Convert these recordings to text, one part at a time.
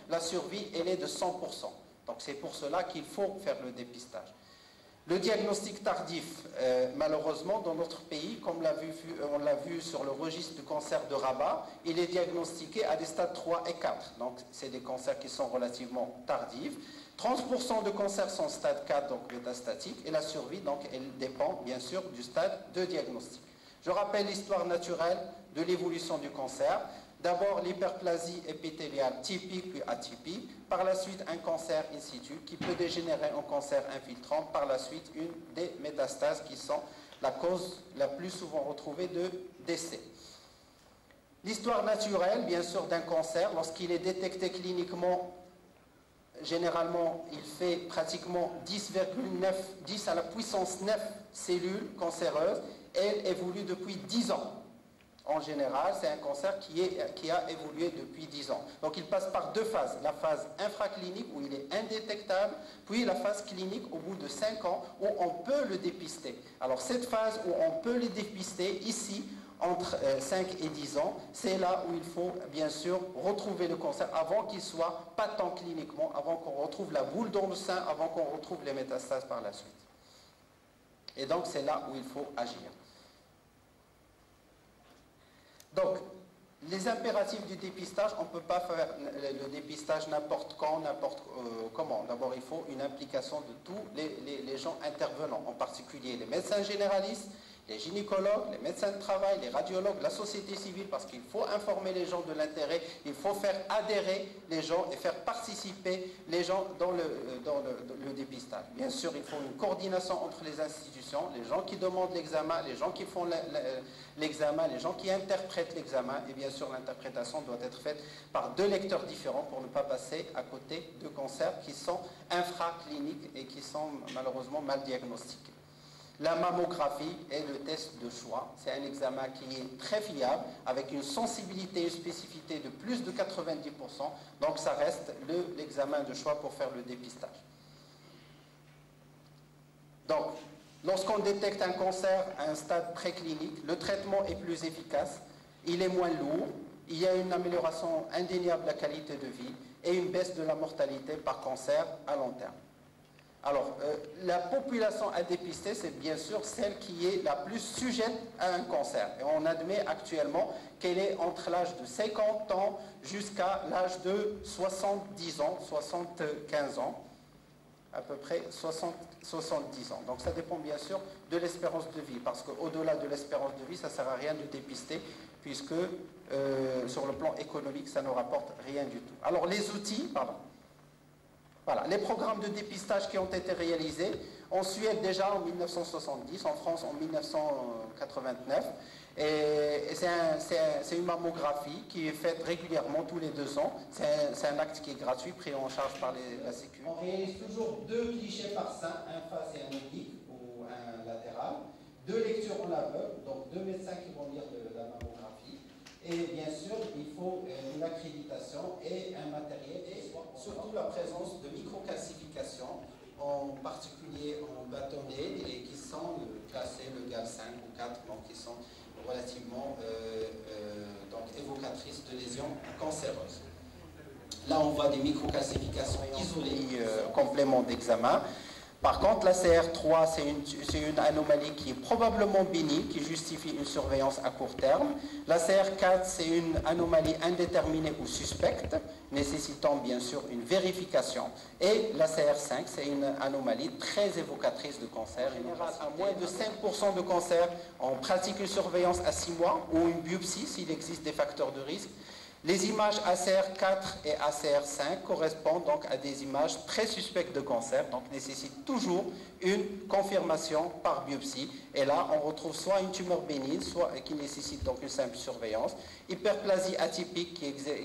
la survie, elle est de 100%. Donc c'est pour cela qu'il faut faire le dépistage. Le diagnostic tardif, malheureusement, dans notre pays, comme on l'a vu sur le registre du cancer de Rabat, il est diagnostiqué à des stades 3 et 4. Donc, c'est des cancers qui sont relativement tardifs. 30% de cancers sont stade 4, donc métastatique, et la survie, donc, elle dépend, bien sûr, du stade de diagnostic. Je rappelle l'histoire naturelle de l'évolution du cancer. D'abord, l'hyperplasie épithéliale typique puis atypique. Par la suite, un cancer in situ qui peut dégénérer en cancer infiltrant. Par la suite, une des métastases qui sont la cause la plus souvent retrouvée de décès. L'histoire naturelle, bien sûr, d'un cancer, lorsqu'il est détecté cliniquement, généralement, il fait pratiquement 10 à la puissance 9 cellules cancéreuses. Elle évolue depuis 10 ans. En général, c'est un cancer qui a évolué depuis 10 ans. Donc il passe par deux phases. La phase infraclinique où il est indétectable, puis la phase clinique au bout de 5 ans où on peut le dépister. Alors cette phase où on peut le dépister, ici, entre 5 et 10 ans, c'est là où il faut bien sûr retrouver le cancer avant qu'il soit patent cliniquement, avant qu'on retrouve la boule dans le sein, avant qu'on retrouve les métastases par la suite. Et donc c'est là où il faut agir. Donc, les impératifs du dépistage, on ne peut pas faire le dépistage n'importe quand, n'importe comment. D'abord, il faut une implication de tous les gens intervenants, en particulier les médecins généralistes, les gynécologues, les médecins de travail, les radiologues, la société civile, parce qu'il faut informer les gens de l'intérêt, il faut faire adhérer les gens et faire participer les gens dans le dépistage. Bien sûr, il faut une coordination entre les institutions, les gens qui demandent l'examen, les gens qui font l'examen, les gens qui interprètent l'examen, et bien sûr, l'interprétation doit être faite par deux lecteurs différents pour ne pas passer à côté de cancers qui sont infracliniques et qui sont malheureusement mal diagnostiqués. La mammographie est le test de choix. C'est un examen qui est très fiable, avec une sensibilité et une spécificité de plus de 90%. Donc ça reste l'examen de choix pour faire le dépistage. Donc, lorsqu'on détecte un cancer à un stade préclinique, le traitement est plus efficace, il est moins lourd, il y a une amélioration indéniable de la qualité de vie et une baisse de la mortalité par cancer à long terme. Alors, la population à dépister, c'est bien sûr celle qui est la plus sujette à un cancer. Et on admet actuellement qu'elle est entre l'âge de 50 ans jusqu'à l'âge de 70 ans, 75 ans, à peu près 70 ans. Donc ça dépend bien sûr de l'espérance de vie, parce qu'au-delà de l'espérance de vie, ça ne sert à rien de dépister, puisque sur le plan économique, ça ne rapporte rien du tout. Alors les outils, voilà, les programmes de dépistage qui ont été réalisés en Suède déjà en 1970, en France en 1989. Et c'est une mammographie qui est faite régulièrement tous les 2 ans. C'est un acte qui est gratuit, pris en charge par la Sécu. On réalise toujours 2 clichés par sein, un face et un oblique ou un latéral. 2 lectures en aveugle, donc 2 médecins qui vont lire la mammographie. Et bien sûr, il faut une accréditation et un matériel, et surtout la présence de microcalcifications, en particulier en bâtonnet, et qui sont classées le GAL 5 ou 4, donc qui sont relativement donc évocatrices de lésions cancéreuses. Là, on voit des microcalcifications isolées, complément d'examen. Par contre, la CR3, c'est une anomalie qui est probablement bénigne, qui justifie une surveillance à court terme. La CR4, c'est une anomalie indéterminée ou suspecte, nécessitant bien sûr une vérification. Et la CR5, c'est une anomalie très évocatrice de cancer. En général, à moins de 5% de cancer, on pratique une surveillance à 6 mois ou une biopsie s'il existe des facteurs de risque. Les images ACR4 et ACR5 correspondent donc à des images très suspectes de cancer, donc nécessitent toujours une confirmation par biopsie. Et là, on retrouve soit une tumeur bénigne, soit qui nécessite donc une simple surveillance, hyperplasie atypique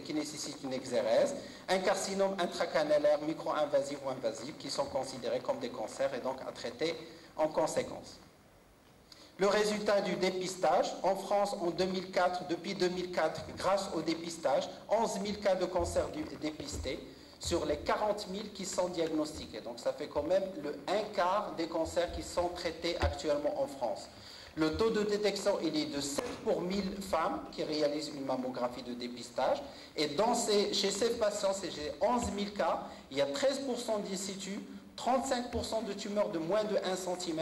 qui nécessite une exérèse, un carcinome intracannulaire micro-invasif ou invasif qui sont considérés comme des cancers et donc à traiter en conséquence. Le résultat du dépistage, en France, en 2004, depuis 2004, grâce au dépistage, 11 000 cas de cancer dépistés sur les 40 000 qui sont diagnostiqués. Donc ça fait quand même le 1/4 des cancers qui sont traités actuellement en France. Le taux de détection, il est de 7 pour 1000 femmes qui réalisent une mammographie de dépistage. Et chez ces patients, c'est chez 11 000 cas, il y a 13% d'in situ, 35% de tumeurs de moins de 1 cm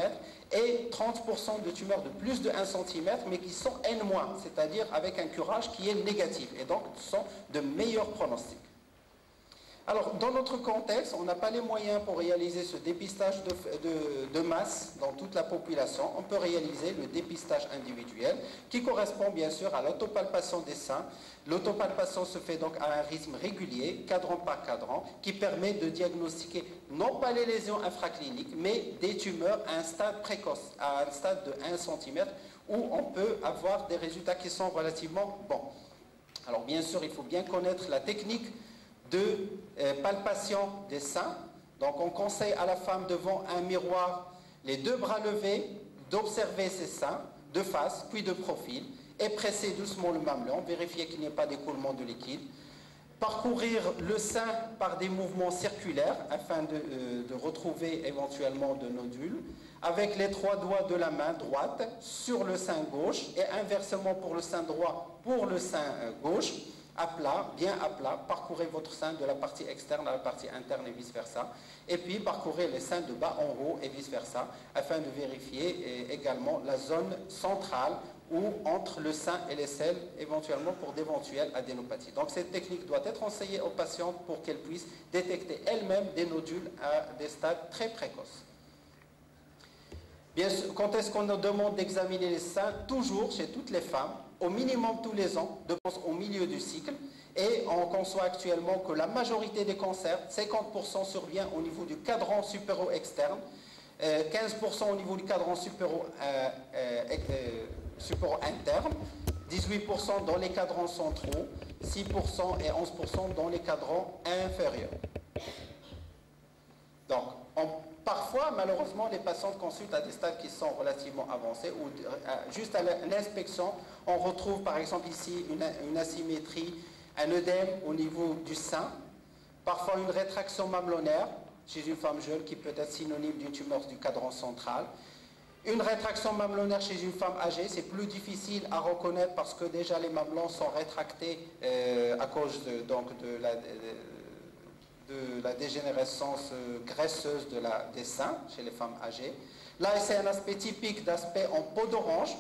et 30% de tumeurs de plus de 1 cm, mais qui sont N-, c'est-à-dire avec un curage qui est négatif, et donc sont de meilleurs pronostics. Alors, dans notre contexte, on n'a pas les moyens pour réaliser ce dépistage de masse dans toute la population. On peut réaliser le dépistage individuel qui correspond bien sûr à l'autopalpation des seins. L'autopalpation se fait donc à un rythme régulier, cadran par cadran, qui permet de diagnostiquer non pas les lésions infracliniques, mais des tumeurs à un stade précoce, à un stade de 1 cm, où on peut avoir des résultats qui sont relativement bons. Alors bien sûr, il faut bien connaître la technique de palpation des seins. Donc on conseille à la femme devant un miroir, les 2 bras levés, d'observer ses seins de face, puis de profil, et presser doucement le mamelon, vérifier qu'il n'y ait pas d'écoulement de liquide. Parcourir le sein par des mouvements circulaires afin de retrouver éventuellement de nodules, avec les 3 doigts de la main droite sur le sein gauche et inversement pour le sein droit pour le sein gauche, à plat, bien à plat, parcourez votre sein de la partie externe à la partie interne et vice-versa. Et puis parcourez les seins de bas en haut et vice-versa, afin de vérifier également la zone centrale ou entre le sein et les selles, éventuellement pour d'éventuelles adénopathies. Donc cette technique doit être enseignée aux patientes pour qu'elles puissent détecter elles-mêmes des nodules à des stades très précoces. Bien sûr, quand est-ce qu'on nous demande d'examiner les seins? Toujours, chez toutes les femmes, au minimum tous les ans, au milieu du cycle, et on conçoit actuellement que la majorité des cancers, 50% survient au niveau du cadran supéro-externe, 15% au niveau du cadran supéro-interne, 18% dans les cadrans centraux, 6% et 11% dans les cadrans inférieurs. Donc, parfois, malheureusement, les patientes consultent à des stades qui sont relativement avancés, ou juste à l'inspection, on retrouve par exemple ici une asymétrie, un œdème au niveau du sein, parfois une rétraction mamelonnaire chez une femme jeune qui peut être synonyme d'une tumeur du cadran central. Une rétraction mamelonnaire chez une femme âgée, c'est plus difficile à reconnaître parce que déjà les mamelons sont rétractés à cause de la dégénérescence graisseuse des seins chez les femmes âgées. Là, c'est un aspect typique d'aspect en peau d'orange,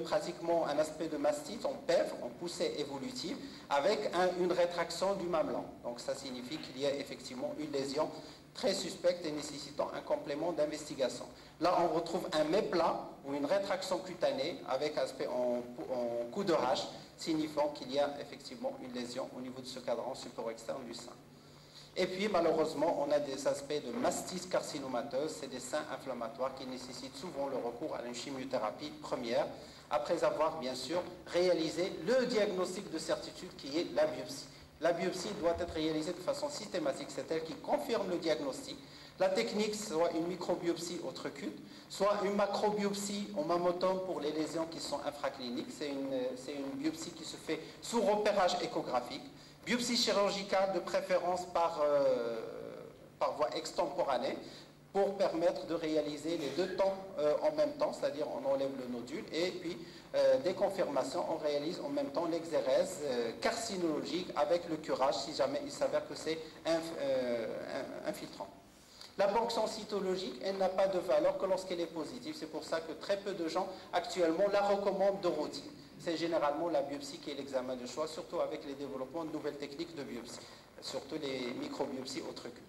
pratiquement un aspect de mastite, en pèvre, en poussée évolutive, avec une rétraction du mamelon. Donc ça signifie qu'il y a effectivement une lésion très suspecte et nécessitant un complément d'investigation. Là, on retrouve un méplat ou une rétraction cutanée avec aspect en coup de hache, signifiant qu'il y a effectivement une lésion au niveau de ce cadran supéro-externe du sein. Et puis, malheureusement, on a des aspects de mastite carcinomateuse, c'est des seins inflammatoires qui nécessitent souvent le recours à une chimiothérapie première, après avoir, bien sûr, réalisé le diagnostic de certitude qui est la biopsie. La biopsie doit être réalisée de façon systématique, c'est elle qui confirme le diagnostic. La technique, soit une microbiopsie au trucute, soit une macrobiopsie au mammotome pour les lésions qui sont infracliniques. C'est une biopsie qui se fait sous repérage échographique. Biopsie chirurgicale de préférence par voie extemporanée pour permettre de réaliser les 2 temps en même temps, c'est-à-dire on enlève le nodule et puis des confirmations, on réalise en même temps l'exérèse carcinologique avec le curage si jamais il s'avère que c'est infiltrant. La ponction cytologique, elle n'a pas de valeur que lorsqu'elle est positive. C'est pour ça que très peu de gens actuellement la recommandent de routine. C'est généralement la biopsie qui est l'examen de choix, surtout avec les développements de nouvelles techniques de biopsie, surtout les microbiopsies au trucute.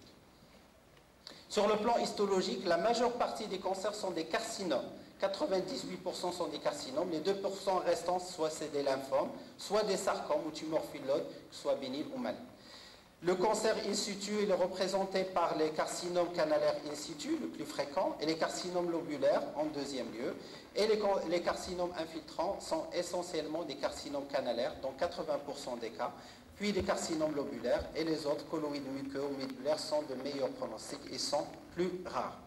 Sur le plan histologique, la majeure partie des cancers sont des carcinomes. 98% sont des carcinomes, les 2% restants, soit c'est des lymphomes, soit des sarcomes ou tumeurs phyllodes, soit bénignes ou malignes. Le cancer in situ est représenté par les carcinomes canalaires in situ, le plus fréquent, et les carcinomes lobulaires en deuxième lieu. Et les carcinomes infiltrants sont essentiellement des carcinomes canalaires, dans 80% des cas, puis des carcinomes lobulaires, et les autres colloïdes muqueux ou médulaires sont de meilleurs pronostics et sont plus rares.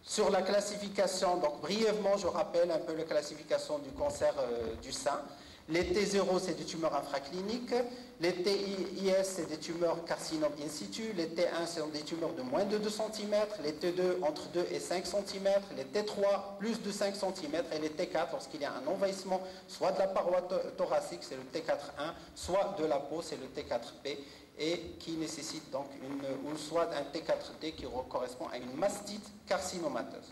Sur la classification, donc brièvement, je rappelle un peu la classification du cancer du sein. Les T0, c'est des tumeurs infracliniques. Les TIS, c'est des tumeurs carcinomes in situ. Les T1, c'est des tumeurs de moins de 2 cm. Les T2, entre 2 et 5 cm. Les T3, plus de 5 cm. Et les T4, lorsqu'il y a un envahissement, soit de la paroi thoracique, c'est le T4-1, soit de la peau, c'est le T4P, et qui nécessite donc ou soit un T4D qui correspond à une mastite carcinomateuse.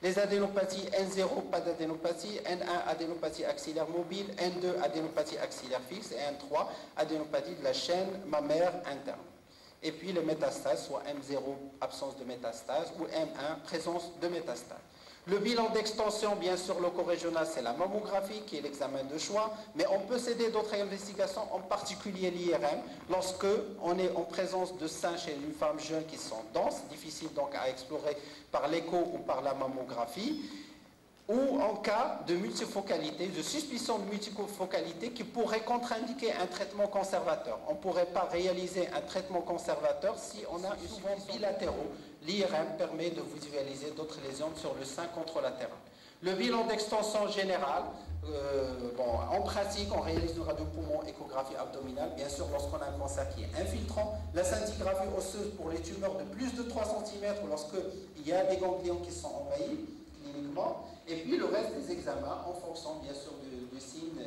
Les adénopathies N0, pas d'adénopathie, N1, adénopathie axillaire mobile, N2, adénopathie axillaire fixe, et N3, adénopathie de la chaîne mammaire interne. Et puis les métastases, soit M0, absence de métastase, ou M1, présence de métastase. Le bilan d'extension, bien sûr, loco-régional, c'est la mammographie, qui est l'examen de choix, mais on peut s'aider d'autres investigations, en particulier l'IRM, lorsque on est en présence de seins chez une femme jeune qui sont denses, difficiles donc à explorer par l'écho ou par la mammographie, ou en cas de multifocalité, de suspicion de multifocalité qui pourrait contre-indiquer un traitement conservateur. On ne pourrait pas réaliser un traitement conservateur si on a souvent bilatéraux. L'IRM permet de visualiser d'autres lésions sur le sein contralatéral. Le bilan d'extension générale, en pratique, on réalise une radio-poumon, échographie abdominale, bien sûr lorsqu'on a un cancer qui est infiltrant, la scintigraphie osseuse pour les tumeurs de plus de 3 cm lorsqu'il y a des ganglions qui sont envahis cliniquement, et puis le reste des examens en fonction bien sûr du signe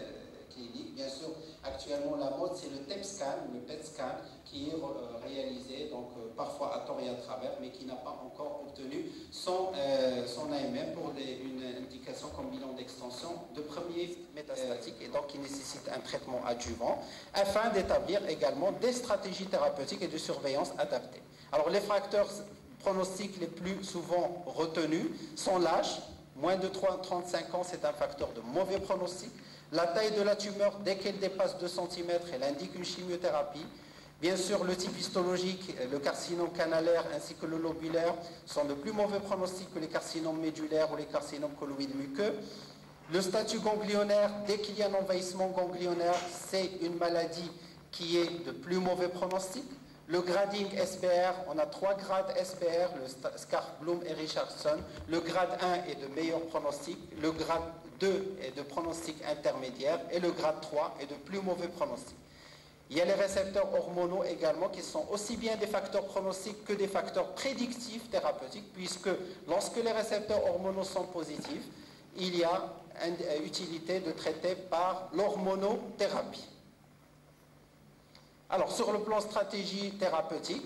clinique. Bien sûr, actuellement la mode c'est le TEP scan, le PET scan, qui est réalisé donc parfois à tort et à travers, mais qui n'a pas encore obtenu son AMM pour une indication comme bilan d'extension de premier métastatique, et donc qui nécessite un traitement adjuvant, afin d'établir également des stratégies thérapeutiques et de surveillance adaptées. Alors les facteurs pronostics les plus souvent retenus sont l'âge. Moins de 35 ans, c'est un facteur de mauvais pronostic. La taille de la tumeur, dès qu'elle dépasse 2 cm, elle indique une chimiothérapie. Bien sûr, le type histologique, le carcinome canalaire ainsi que le lobulaire sont de plus mauvais pronostics que les carcinomes médulaires ou les carcinomes colloïdes muqueux. Le statut ganglionnaire, dès qu'il y a un envahissement ganglionnaire, c'est une maladie qui est de plus mauvais pronostic. Le grading SBR, on a 3 grades SBR, le Scarf, Bloom et Richardson. Le grade 1 est de meilleur pronostic, le grade 2 est de pronostic intermédiaire et le grade 3 est de plus mauvais pronostic. Il y a les récepteurs hormonaux également qui sont aussi bien des facteurs pronostiques que des facteurs prédictifs thérapeutiques, puisque lorsque les récepteurs hormonaux sont positifs, il y a une utilité de traiter par l'hormonothérapie. Alors, sur le plan stratégie thérapeutique,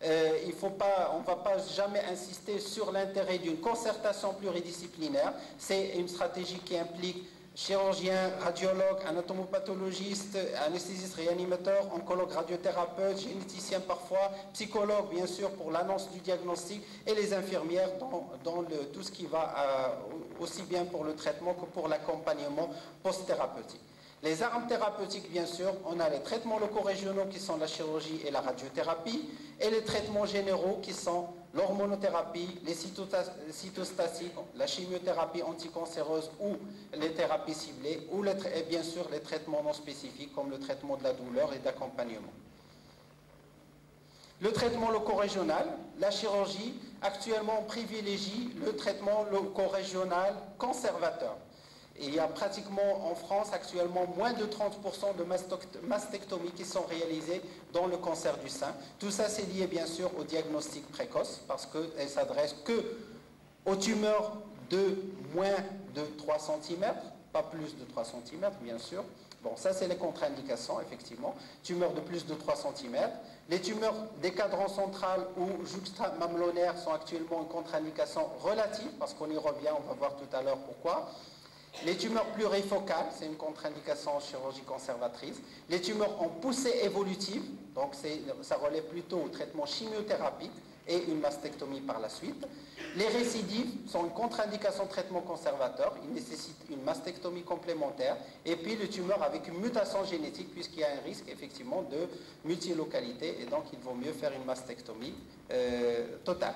on ne va pas jamais insister sur l'intérêt d'une concertation pluridisciplinaire. C'est une stratégie qui implique chirurgien, radiologue, anatomopathologiste, anesthésiste réanimateur, oncologue, radiothérapeute, généticien parfois, psychologue bien sûr pour l'annonce du diagnostic, et les infirmières dans tout ce qui va aussi bien pour le traitement que pour l'accompagnement post-thérapeutique. Les armes thérapeutiques, bien sûr, on a les traitements locaux-régionaux qui sont la chirurgie et la radiothérapie, et les traitements généraux qui sont l'hormonothérapie, les cytostatiques, la chimiothérapie anticancéreuse ou les thérapies ciblées, ou et bien sûr les traitements non spécifiques comme le traitement de la douleur et d'accompagnement. Le traitement loco-régional, la chirurgie, actuellement on privilégie le traitement loco-régional conservateur. Et il y a pratiquement en France actuellement moins de 30% de mastectomies qui sont réalisées dans le cancer du sein. Tout ça c'est lié bien sûr au diagnostic précoce parce qu'elle s'adresse que aux tumeurs de moins de 3 cm, pas plus de 3 cm bien sûr. Bon, ça c'est les contre-indications effectivement. Tumeurs de plus de 3 cm. Les tumeurs des cadrans central ou juxtamamellonnaires sont actuellement une contre-indication relative parce qu'on y revient, on va voir tout à l'heure pourquoi. Les tumeurs plurifocales, c'est une contre-indication en chirurgie conservatrice. Les tumeurs en poussée évolutive, donc ça relève plutôt au traitement chimiothérapique et une mastectomie par la suite. Les récidives sont une contre-indication de traitement conservateur, ils nécessitent une mastectomie complémentaire. Et puis les tumeurs avec une mutation génétique, puisqu'il y a un risque effectivement de multilocalité, et donc il vaut mieux faire une mastectomie totale.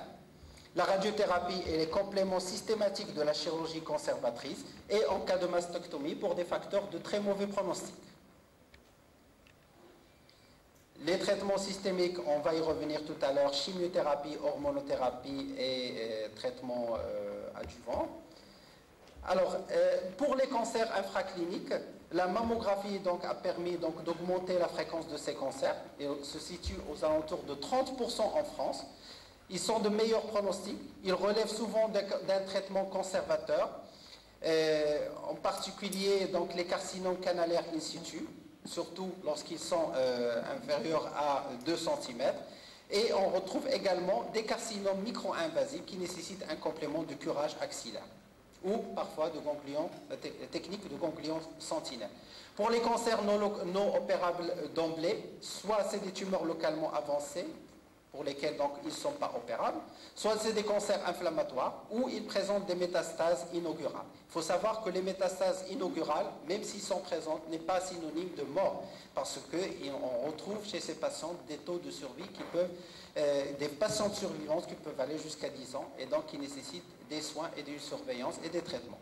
La radiothérapie est les compléments systématiques de la chirurgie conservatrice et en cas de mastectomie pour des facteurs de très mauvais pronostic. Les traitements systémiques, on va y revenir tout à l'heure, chimiothérapie, hormonothérapie et traitements adjuvants. Alors, pour les cancers infracliniques, La mammographie donc, a permis d'augmenter la fréquence de ces cancers et se situe aux alentours de 30% en France. Ils sont de meilleurs pronostics, ils relèvent souvent d'un traitement conservateur, en particulier donc, les carcinomes canalaires in situ, surtout lorsqu'ils sont inférieurs à 2 cm. Et on retrouve également des carcinomes micro-invasifs qui nécessitent un complément de curage axillaire ou parfois de techniques de ganglion sentinelle. Pour les cancers non opérables d'emblée, soit c'est des tumeurs localement avancées, pour lesquels donc, ils ne sont pas opérables, soit c'est des cancers inflammatoires ou ils présentent des métastases inaugurales. Il faut savoir que les métastases inaugurales, même s'ils sont présentes, n'est pas synonyme de mort, parce qu'on retrouve chez ces patients des taux de survie qui peuvent, des patientes survivantes qui peuvent aller jusqu'à 10 ans et donc qui nécessitent des soins et d'une surveillance et des traitements.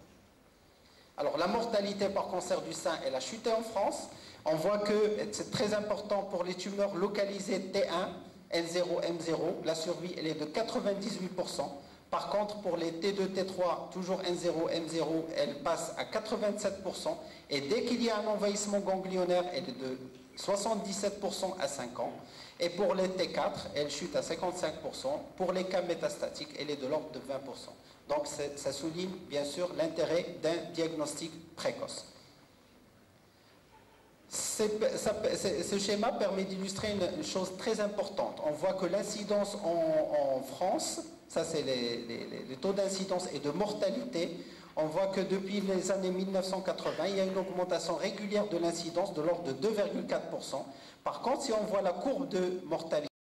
Alors la mortalité par cancer du sein, elle a chuté en France. On voit que c'est très important pour les tumeurs localisées T1, N0, M0, la survie elle est de 98%. Par contre, pour les T2, T3, toujours N0, M0, elle passe à 87%. Et dès qu'il y a un envahissement ganglionnaire, elle est de 77% à 5 ans. Et pour les T4, elle chute à 55%. Pour les cas métastatiques, elle est de l'ordre de 20%. Donc ça souligne bien sûr l'intérêt d'un diagnostic précoce. Ce schéma permet d'illustrer une chose très importante. On voit que l'incidence en France, ça c'est les taux d'incidence et de mortalité, on voit que depuis les années 1980, il y a une augmentation régulière de l'incidence de l'ordre de 2,4%. Par contre, si on voit la courbe de mortalité,